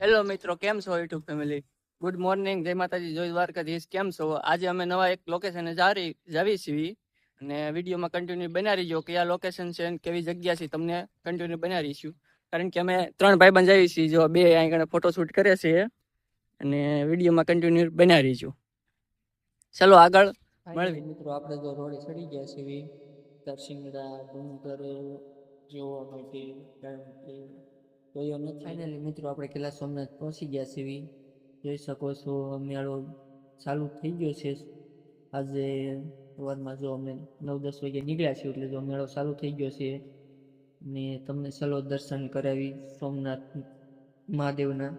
Hello મિત્રો, કેમ છો યુટ્યુબ ફેમિલી? ગુડ મોર્નિંગ, જય માતાજી, જય દ્વારકાધીશ. કેમ છો? આજે અમે નવા એક લોકેશને જાવી છીએ અને વિડીયોમાં કન્ટિન્યુ બના રહીજો. કયા લોકેશન છે અને કેવી જગ્યા છે તમને કન્ટિન્યુ બના રહીશું. કારણ કે અમે 3 ભાઈબંધ જાવી છીએ. જો 2 અહીં ફોટો શૂટ કરે છે અને વિડીયોમાં કન્ટિન્યુ બના રહીજો. ચલો આગળ મળવી. મિત્રો આપણે જો રોડે ચડી ગયા છીએ તરસિંગડા ડુંગર જોવા માટે. ફાઇનલી મિત્રો આપણે કૈલાસ સોમનાથ પહોંચી ગયા છીએ. જોઈ શકો છો મેળો ચાલુ થઈ ગયો છે. આજે સવારમાં જો અમે 9-10 વાગે નીકળ્યા છીએ એટલે જો મેળો ચાલુ થઈ ગયો છે ને તમને ચલો દર્શન કરાવી સોમનાથ મહાદેવના.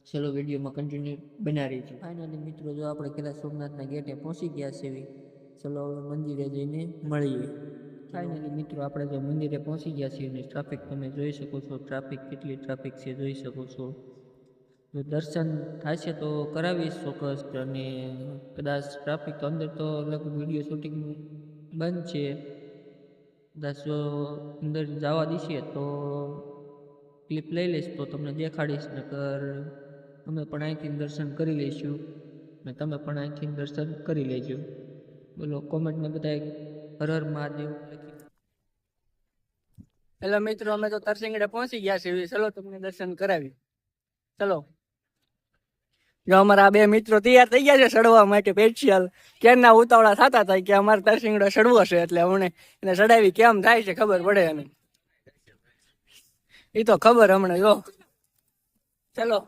ચલો વિડીયોમાં કન્ટિન્યુ બના રહીજો. ફાઇનલી મિત્રો જો આપણે કૈલાસ સોમનાથના ગેટે પહોંચી ગયા છીએ. ચલો હવે મંદિરે જઈને મળીએ. ફાઇનલી મિત્રો આપણે જો મંદિરે પહોંચી ગયા છીએ અને ટ્રાફિક તમે જોઈ શકો છો. કેટલી ટ્રાફિક છે જોઈ શકો છો. જો દર્શન થાય છે તો કરાવીશ ચોક્કસ. અને કદાચ ટ્રાફિક તો અંદર તો લગભગ વિડીયો શૂટિંગ બંધ છે. કદાચ જો અંદર જવા દીશે તો ક્લિપ લઈ લઈશ તો તમને દેખાડીશ. નકર અમે પણ અહીંથી દર્શન કરી લઈશું અને તમે પણ અહીંથી દર્શન કરી લેજો. બોલો કોમેન્ટમાં બધા હર હર મહાદેવ લખી. હેલો મિત્રો, અમે તો તરસિંગડે પહોંચી ગયા છીએ. ચલો તમને દર્શન કરાવી. ચલો જો અમારા 2 મિત્રો તૈયાર થઈ ગયા છે ચડવા માટે. સ્પેશિયલ ક્યારના ઉતાવળા થતા હતા કે અમારે તરસિંગડો ચડવો છે એટલે હમણે એને ચડાવી કેમ થાય છે ખબર પડે. અને એ તો ખબર હમણાં જો. ચલો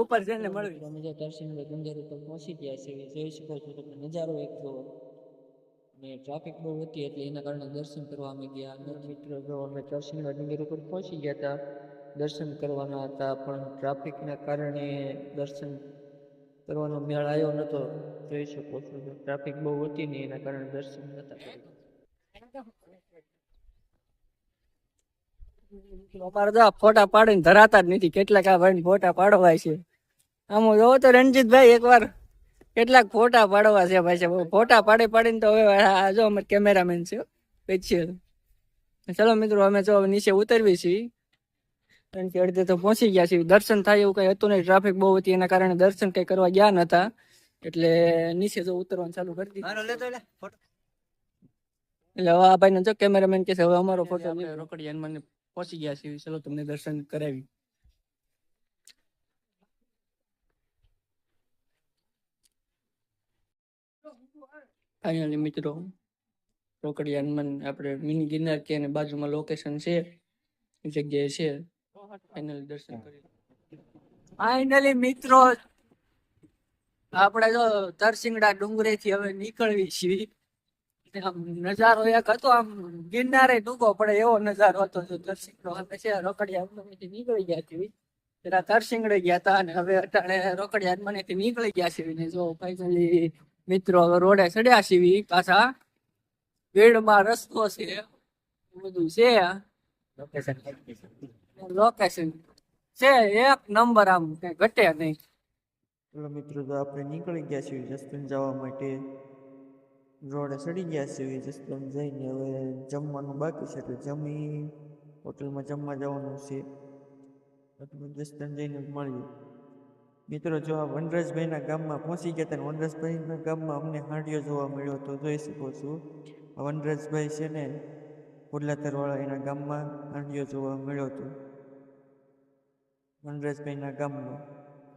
ઉપર જઈને મળવી. અમે જો તરસિંગડો ડુંગર ઉપર પહોંચી ગયા છીએ. જોઈ શકો છો તમે નજારો એક જોવો. ને ટ્રાફિક બહુ હતી એટલે એના કારણે દર્શન કરવા અમે ગયા. મિત્રો જો અમે તરસિંગડા ડુંગર ઉપર પહોંચી ગયા હતા. દર્શન કરવાના હતા પણ ટ્રાફિકના કારણે દર્શન કરવાનો મેળ આવ્યો નતો. જોઈ શકો છો ટ્રાફિક બહુ હતી ને એના કારણે દર્શન નતા કર્યા. ફોટા પાડીને ધરાતા જ નથી. કેટલાક આ ભાઈ ફોટા પાડવા છે. આમ જોવો તો રણજીતભાઈ એકવાર કેટલાક ફોટા પાડવા છે ભાઈ. ફોટા પાડીને તો હવે જો અમારે કેમેરામેન છે સ્પેશિયલ. ચલો મિત્રો અમે જો નીચે ઉતરવી છીએ કારણ કે અડધે તો પહોંચી ગયા છીએ. દર્શન થાય એવું કઈ હતું નહીં. ટ્રાફિક બહુ હતી એના કારણે દર્શન કઈ કરવા ગયા નતા એટલે નીચે જો ઉતરવાનું ચાલુ કરી દીધું. એટલે હવે આ ભાઈ ને જો કેમેરામેન કે છે હવે અમારો ફોટો રોકડી મને પહોંચી ગયા છીએ. ચલો તમને દર્શન કરાવી. ફાઇનલી મિત્રો રોકડી હનુમાન આપણે મિની ગિરનાર કે બાજુમાં લોકેશન છે એ જગ્યાએ છે. ફાઇનલી દર્શન કરી. ફાઇનલી મિત્રો આપણે જો તરસિંગડા ડુંગરે થી હવે નીકળવી છીએ. આમ નજારો એક હતો. આમ ગિરનારે ટૂંકો પડે એવો નજારો હતો. જો તરસિંગડો અમે છે રોકડિયા હનુમાનથી નીકળી ગયા છીએ. પેલા તરસિંગડે ગયા હતા અને હવે અટાણે રોકડિયા હનુમાનથી નીકળી ગયા છીએ. ને જો ફાઇનલી મિત્રો હવે રોડે ચડ્યા છીએ પાછા. ભીડમાં રસ્તો છે બધું છે. લોકેશન છે એક નંબર. આમ કઈ ઘટે નહીં. મિત્રો તો આપણે નીકળી ગયા છીએ જસદણ જવા માટે. રોડે ચડી ગયા છીએ. જસદણ જઈને હવે જમવાનું બાકી છે એટલે જમી હોટલમાં જમવા જવાનું છે. જસદણ જઈને મળીએ. મિત્રો જો આ વનરાજભાઈના ગામમાં પહોંચી ગયા હતા. વનરાજભાઈના ગામમાં અમને હાંડિયો જોવા મળ્યો તો જોઈ શકો છો. વનરાજભાઈ છે ને કોડલાતરવાળા એના ગામમાં હાંડિયો જોવા મળ્યો હતો. વનરાજભાઈના ગામમાં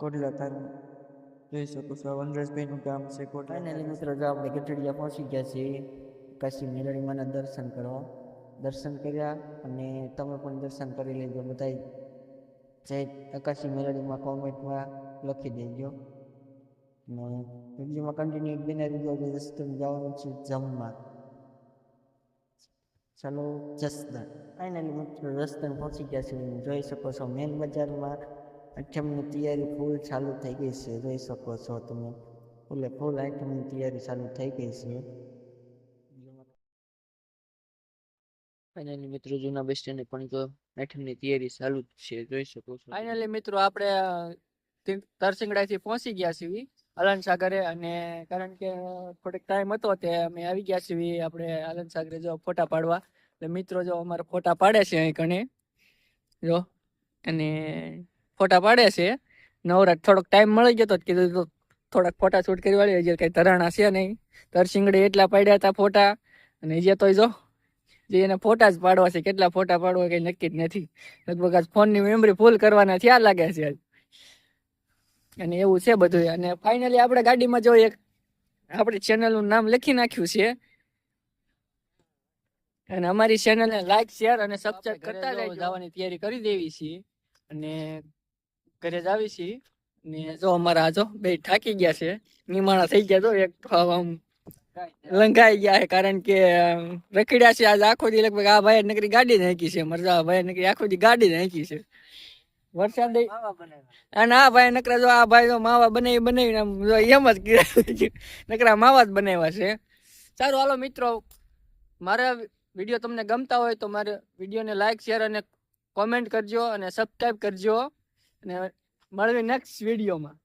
કોડલાતરમાં જોઈ શકો છો. વનરાજભાઈનું ગામ છે. ફાઇનલી મિત્રો જો આપણે ગઢડિયા પહોંચી ગયા છીએ કાશી મેલડીમાંના દર્શન કરવા. દર્શન કર્યા અને તમે પણ દર્શન કરી લેજો બધા. જય આકાશી મેલડીમાં કોમેન્ટમાં લખી દેજો અને વિડીયોમાં કન્ટિન્યુ બને રહેજો. જસદણ જવાનું છે જમવા. ચાલો જસદણ. ફાઇનલી મિત્રો જસદણ પહોંચી ગયા છે. જોઈ શકો છો મેન બજારમાં આઈટમની તૈયારી ફૂલ ચાલુ થઈ ગઈ છે. જોઈ શકો છો તમે ફૂલ આઈટમની તૈયારી ચાલુ થઈ ગઈ છે. ફાઇનલી મિત્રો જૂના બસ સ્ટેન્ડ પણ તો આઈટમની તૈયારી ચાલુ જ છે. જોઈ શકો છો. ફાઇનલી મિત્રો આપણે તરસિંગડાથી પહોંચી ગયા છીએ અલન સાગરે. અને કારણ કે થોડીક ટાઈમ હતો તે અમે આવી ગયા છીએ આપણે અલન સાગરે જો ફોટા પાડવા. એટલે મિત્રો જો અમારા ફોટા પાડે છે અહીં કણે જો અને ફોટા પાડે છે નવરાત થોડોક ટાઈમ મળી ગયો તો કીધું તો થોડાક ફોટા શૂટ કરી વાળી હજી કઈ તરાણા છે નહીં તરસિંગડે એટલા પાડ્યા હતા ફોટા અને જે તો જો જે એને ફોટા જ પાડવા છે કેટલા ફોટા પાડવા કઈ નક્કી જ નથી લગભગ આજ ફોનની મેમરી ફૂલ કરવાના થયા લાગે છે આજ અને એવું છે બધું અને ફાઇનલી આપણે ગાડીમાં જો એક આપણી ચેનલનું નામ લખી નાખ્યું છે અને અમારી ચેનલને લાઈક શેર અને સબસ્ક્રાઇબ કરતા રહેજો જવાની તૈયારી કરી દેવી છીએ અને ઘરે જ આવી છીએ ને જો અમારા જો બે થાકી ગયા છે નિમાણા થઈ ગયા તો એક આમ લંઘાઈ ગયા છે કારણ કે રખડ્યા છે આજ આખો દી લગભગ આ ભાઈ નકરી ગાડી નાખી છે મરજા ભાઈ નકરી આખો દી ગાડી નાખી છે વરસાદ અને આ ભાઈ નકરા જો આ ભાઈ તો માવા બનાવીને આમ જો એમ જ નકરા માવા જ બનાવ્યા છે સારું હાલો મિત્રો મારા વિડીયો તમને ગમતા હોય તો મારે વિડીયોને લાઈક શેર અને કોમેન્ટ કરજો અને સબસ્ક્રાઈબ કરજો અને મળવી નેક્સ્ટ વિડીયોમાં